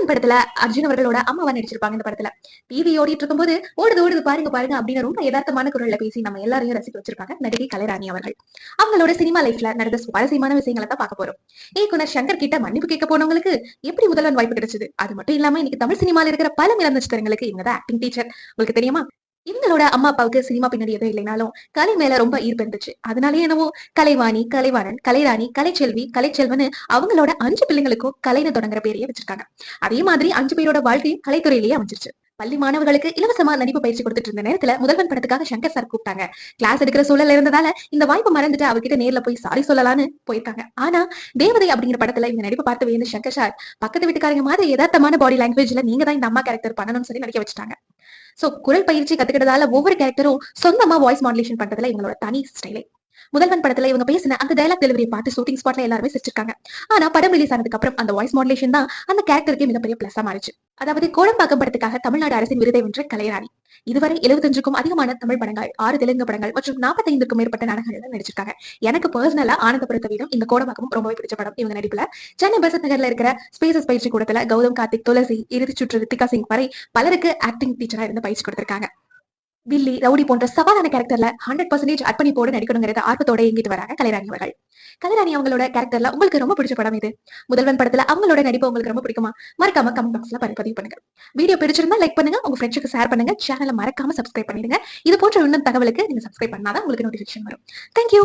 முதல்வன் படத்துல அர்ஜுன் அவர்களோட அம்மாவா நடிச்சிருப்பாங்க. இந்த படத்துல டிவி ஓடிட்டு இருக்கும்போது ஓடுது ஓடுது பாருங்க பாருங்க அப்படின்னு ரொம்ப யதார்த்தமான குரல்ல பேசி நம்ம எல்லாரையும் ரசிக்க வச்சிருப்பாங்க நடிகை கலைராணி அவர்கள். அவங்களோட சினிமா லைஃப்ல நடந்த சுவாரஸ்யமான விஷயங்களை தான் பார்க்க போறோம். இயக்குனர் சங்கர் கிட்ட மன்னிப்பு கேட்க போனவங்களுக்கு எப்படி முதல்வன் வாய்ப்பு கிடைச்சது, அது மட்டும் இல்லாம இன்னைக்கு தமிழ் சினிமால இருக்கிற பல இளம் நட்சத்திரங்களுக்கு இவங்க தான் ஆக்டிங் டீச்சர். உங்களுக்கு தெரியுமா? இவங்களோட அம்மா அப்பாவுக்கு சினிமா பின்னாடி எதுவும் இல்லைனாலும் கலை மேல ரொம்ப ஈர்ப்பு இருந்துச்சு. அதனாலேயே என்னவோ கலைவாணி, கலைவாணன், கலைராணி, கலைச்செல்வி, கலைச்செல்வன்னு அவங்களோட 5 பிள்ளைங்களுக்கும் கலைன்னு தொடங்குற பேரையே வச்சிருக்காங்க. அதே மாதிரி 5 பேரோட வாழ்க்கையும் கலைத்துறையிலேயே அமைஞ்சிருச்சு. பள்ளி மாணவர்களுக்கு இலவசமா நடிப்பு பயிற்சி கொடுத்துட்டு இருந்த நேரத்துல முதல்வன் படத்துக்காக சங்கர் சார் கூப்பிட்டாங்க. கிளாஸ் எடுக்கிற சூழல் இருந்ததால இந்த வாய்ப்பு மறந்துட்டு அவர்கிட்ட நேர்ல போய் சாரி சொல்லலான்னு போயிருக்காங்க. ஆனா தேவதை அப்படிங்கிற படத்துல இந்த நடிப்பு பார்த்து வியந்த சங்கர் சார் பக்கத்து வீட்டுக்காரங்க மாதிரி யதார்த்தமான பாடி லாங்குவேஜ்ல நீங்க தான் இந்த அம்மா கேரக்டர் பண்ணணும்னு சொல்லி நடிக்க வச்சுட்டாங்க. சோ குரல் பயிற்சி கத்துக்கிட்டதால ஒவ்வொரு கேரக்டரும் சொந்தமா வாய்ஸ் மாடுலேஷன் பண்றதுல இவங்களோட தனி ஸ்டைலே. முதல்வன் படத்துல இவங்க பேசின அந்த டயலாக் டெலிவரி பார்த்து ஷூட்டிங் ஸ்பாட்ல எல்லாருமே சிரிச்சிருக்காங்க. ஆனா படம் ரிலீஸ் ஆனதுக்கு அப்புறம் அந்த வாய்ஸ் மாடுலேஷன் தான் அந்த கேரக்டருக்கு மிகப்பெரிய பிளஸா மாறிச்சு. அதாவது கோடம்பாக்கம் படத்துக்காக தமிழ்நாடு அரசின் விருதை வென்ற கலைராணி இதுவரை 75க்கும் அதிகமான தமிழ் படங்கள், 6 தெலுங்கு படங்கள் மற்றும் 45க்கும் மேற்பட்ட நாடகங்கள்ல நடிச்சிருக்காங்க. எனக்கு பர்சனலா ஆனந்தபுரத்தை விட இந்த கோடம்பாக்கமும் ரொம்பவே பிடிச்ச படம். இவங்க நடிப்புல சென்னை பெசன்ட் நகர்ல இருக்கிற ஸ்பேசஸ் பயிற்சி கூடத்துல கௌதம் கார்த்திக், துளசி, இறுதி சுற்று ரித்திகா சிங் வரை பலருக்கு ஆக்டிங் டீச்சரா இருந்து பயிற்சி கொடுத்திருக்காங்க. வில்லி, ரவுடி போன்ற சவாலான கேரக்டர்ல 100% அர்ப்பணிப்போடு நடிக்கணுங்கிறத ஆர்வத்தோட இயங்கிட்டு வராங்க கலைராணி அவர்கள். கலைராணி அவங்களோட கேரக்டர்ல உங்களுக்கு ரொம்ப பிடிச்ச படம் இது? முதல்வன் படத்துல அவங்களோட நடிப்பு உங்களுக்கு ரொம்ப பிடிக்குமா? மறக்காம கமெண்ட் பாக்ஸ்ல பதிவு பண்ணுங்க. வீடியோ பிடிச்சிருந்தா லைக் பண்ணுங்க, உங்க ஃப்ரெண்ட்ஸுக்கு ஷேர் பண்ணுங்க, சேனலை மறக்காம சப்ஸ்கிரைப் பண்ணிடுங்க. இது போன்ற இன்னும் தகவலுக்கு நீங்க சப்ஸ்கிரைப் பண்ணாதான் உங்களுக்கு நோட்டிபிகேஷன் வரும். தேங்க்யூ.